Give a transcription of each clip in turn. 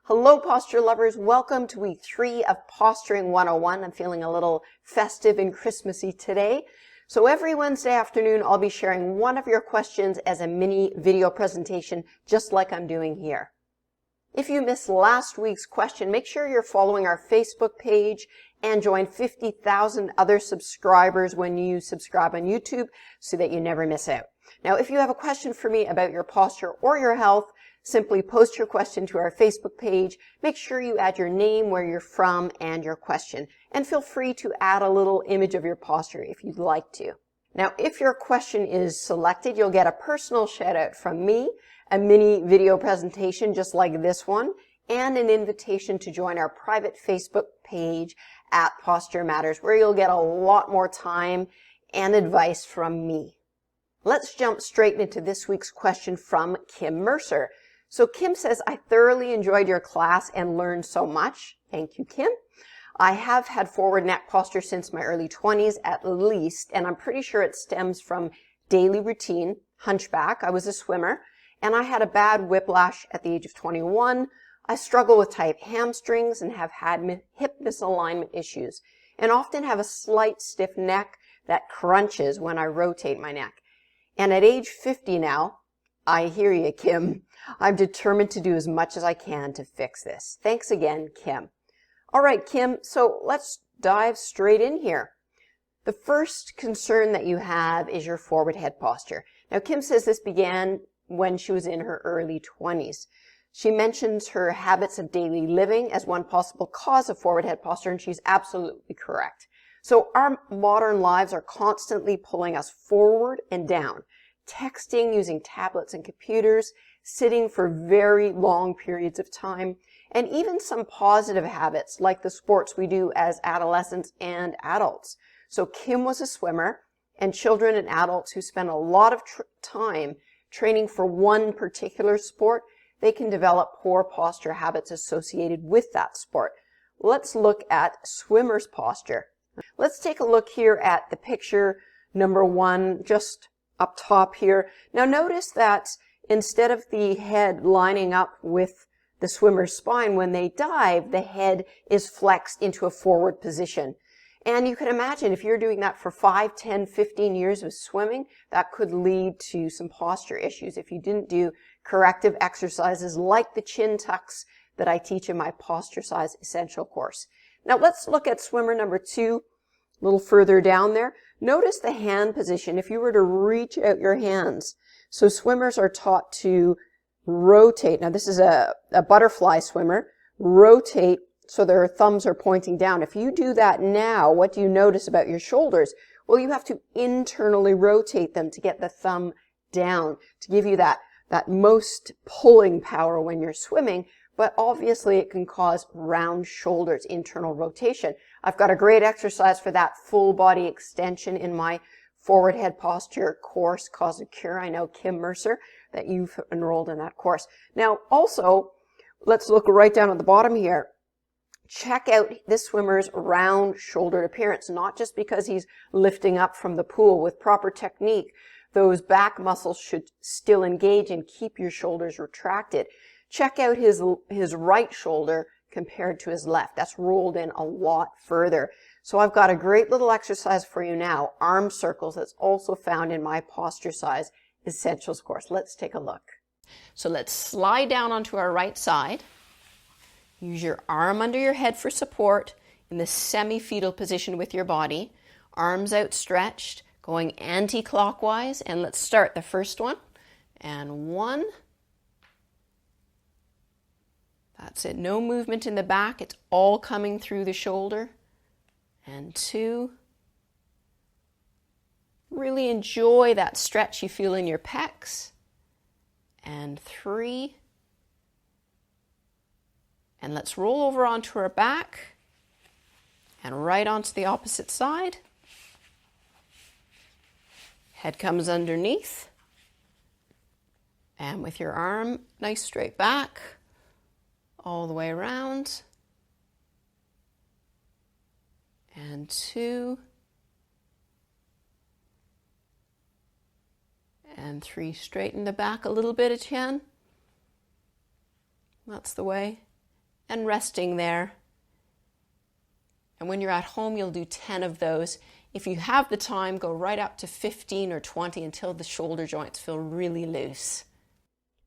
Hello, posture lovers. Welcome to week 3 of Posturing 101. I'm feeling a little festive and Christmassy today. So every Wednesday afternoon, I'll be sharing one of your questions as a mini video presentation, just like I'm doing here. If you missed last week's question, make sure you're following our Facebook page and join 50,000 other subscribers when you subscribe on YouTube so that you never miss out. Now, if you have a question for me about your posture or your health, simply post your question to our Facebook page. Make sure you add your name, where you're from, and your question. And feel free to add a little image of your posture if you'd like to. Now, if your question is selected, you'll get a personal shout out from me, a mini video presentation just like this one, and an invitation to join our private Facebook page at Posture Matters, where you'll get a lot more time and advice from me. Let's jump straight into this week's question from Kim Mercer. So Kim says, I thoroughly enjoyed your class and learned so much. Thank you, Kim. I have had forward neck posture since my early 20s at least, and I'm pretty sure it stems from daily routine, hunchback. I was a swimmer, and I had a bad whiplash at the age of 21. I struggle with tight hamstrings and have had hip misalignment issues, and often have a slight stiff neck that crunches when I rotate my neck. And at age 50 now, I hear you, Kim. I'm determined to do as much as I can to fix this. Thanks again, Kim. All right, Kim, so let's dive straight in here. The first concern that you have is your forward head posture. Now, Kim says this began when she was in her early 20s. She mentions her habits of daily living as one possible cause of forward head posture, and she's absolutely correct. So our modern lives are constantly pulling us forward and down. Texting, using tablets and computers, sitting for very long periods of time, and even some positive habits like the sports we do as adolescents and adults. So Kim was a swimmer, and children and adults who spend a lot of time training for one particular sport, they can develop poor posture habits associated with that sport. Let's look at swimmer's posture. Let's take a look here at the picture number 1, just up top here. Now notice that instead of the head lining up with the swimmer's spine, when they dive, the head is flexed into a forward position. And you can imagine if you're doing that for 5, 10, 15 years of swimming, that could lead to some posture issues if you didn't do corrective exercises like the chin tucks that I teach in my Posture Size Essential course. Now let's look at swimmer number 2, a little further down there. Notice the hand position. If you were to reach out your hands, so swimmers are taught to rotate. Now this is a butterfly swimmer. Rotate so their thumbs are pointing down. If you do that now, what do you notice about your shoulders? Well, you have to internally rotate them to get the thumb down, to give you that most pulling power when you're swimming. But obviously it can cause round shoulders, internal rotation. I've got a great exercise for that full body extension in my forward head posture course, Cause and Cure. I know, Kim Mercer, that you've enrolled in that course. Now also, let's look right down at the bottom here. Check out this swimmer's round shouldered appearance, not just because he's lifting up from the pool. With proper technique, those back muscles should still engage and keep your shoulders retracted. Check out his right shoulder compared to his left. That's rolled in a lot further. So I've got a great little exercise for you now, arm circles, that's also found in my Posture Size Essentials course. Let's take a look. So let's slide down onto our right side. Use your arm under your head for support in the semi-fetal position with your body. Arms outstretched, going anti-clockwise. And let's start the first one. And 1. That's it. No movement in the back. It's all coming through the shoulder. And 2. Really enjoy that stretch you feel in your pecs. And 3. And let's roll over onto our back and right onto the opposite side. Head comes underneath. And with your arm nice straight back, all the way around. And 2. And 3, straighten the back a little bit again. That's the way. and resting there. And when you're at home, you'll do 10 of those. If you have the time, go right up to 15 or 20 until the shoulder joints feel really loose.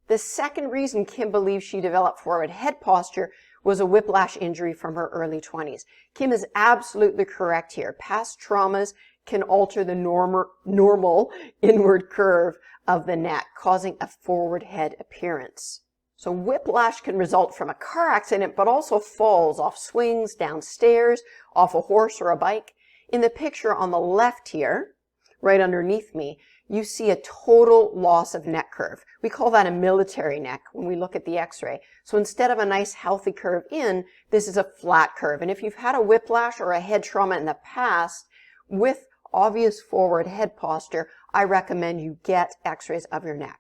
The second reason Kim believes she developed forward head posture was a whiplash injury from her early 20s. Kim is absolutely correct here. Past traumas can alter the normal inward curve of the neck, causing a forward head appearance. So whiplash can result from a car accident, but also falls off swings, downstairs, off a horse or a bike. In the picture on the left here, right underneath me, you see a total loss of neck curve. We call that a military neck when we look at the x-ray. So instead of a nice healthy curve in, this is a flat curve. And if you've had a whiplash or a head trauma in the past with obvious forward head posture, I recommend you get x-rays of your neck.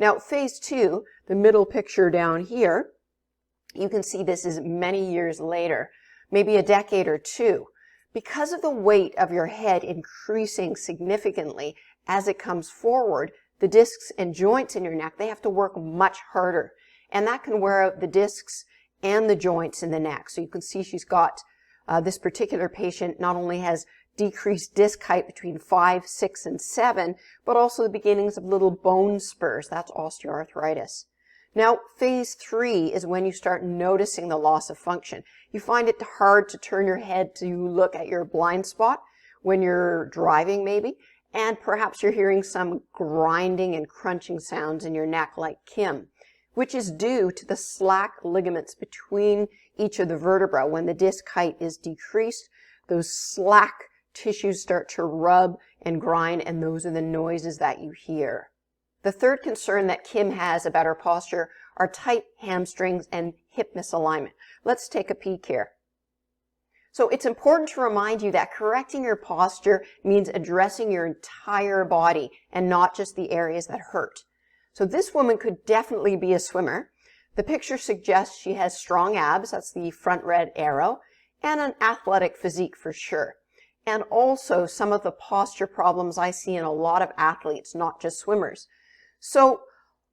Now, phase 2, the middle picture down here, you can see this is many years later, maybe a decade or two. Because of the weight of your head increasing significantly as it comes forward, the discs and joints in your neck, they have to work much harder. And that can wear out the discs and the joints in the neck. So you can see she's got, this particular patient not only has decreased disc height between 5, 6, and 7, but also the beginnings of little bone spurs. That's osteoarthritis. Now, phase 3 is when you start noticing the loss of function. You find it hard to turn your head to look at your blind spot when you're driving maybe, and perhaps you're hearing some grinding and crunching sounds in your neck like Kim, which is due to the slack ligaments between each of the vertebrae. When the disc height is decreased, those slack tissues start to rub and grind, and those are the noises that you hear. The third concern that Kim has about her posture are tight hamstrings and hip misalignment. Let's take a peek here. So it's important to remind you that correcting your posture means addressing your entire body and not just the areas that hurt. So this woman could definitely be a swimmer. The picture suggests she has strong abs, that's the front red arrow, and an athletic physique for sure. And also some of the posture problems I see in a lot of athletes, not just swimmers. So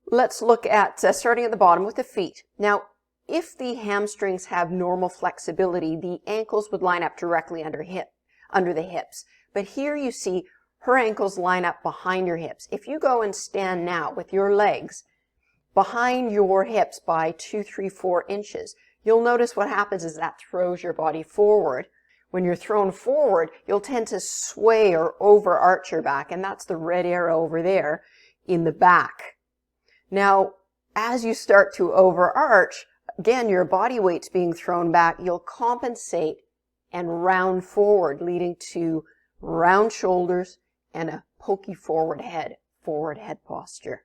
let's look at starting at the bottom with the feet. Now, if the hamstrings have normal flexibility, the ankles would line up directly under the hips. But here you see her ankles line up behind your hips. If you go and stand now with your legs behind your hips by 2, 3, 4 inches, you'll notice what happens is that throws your body forward. When you're thrown forward, you'll tend to sway or overarch your back, and that's the red arrow over there in the back. Now, as you start to overarch, again, your body weight's being thrown back, you'll compensate and round forward, leading to round shoulders and a pokey forward head posture.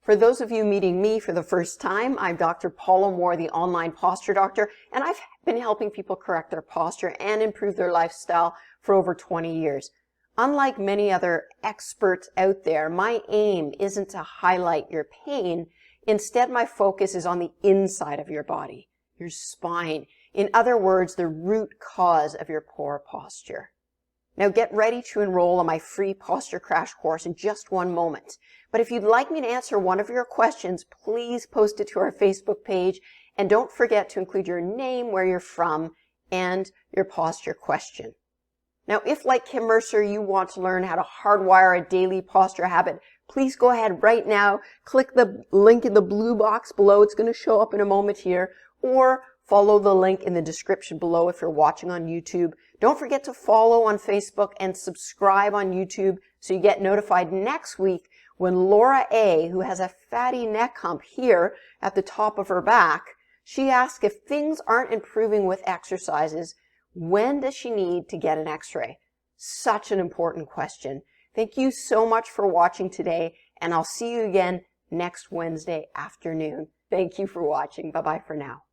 For those of you meeting me for the first time, I'm Dr. Paula Moore, the online posture doctor, and I've been helping people correct their posture and improve their lifestyle for over 20 years. Unlike many other experts out there, my aim isn't to highlight your pain. Instead, my focus is on the inside of your body, your spine. In other words, the root cause of your poor posture. Now get ready to enroll on my free posture crash course in just one moment. But if you'd like me to answer one of your questions, please post it to our Facebook page. And don't forget to include your name, where you're from, and your posture question. Now, if like Kim Mercer, you want to learn how to hardwire a daily posture habit, please go ahead right now, click the link in the blue box below. It's going to show up in a moment here, or follow the link in the description below if you're watching on YouTube. Don't forget to follow on Facebook and subscribe on YouTube so you get notified next week when Laura A., who has a fatty neck hump here at the top of her back, she asks if things aren't improving with exercises, when does she need to get an x-ray? Such an important question. Thank you so much for watching today, and I'll see you again next Wednesday afternoon. Thank you for watching. Bye-bye for now.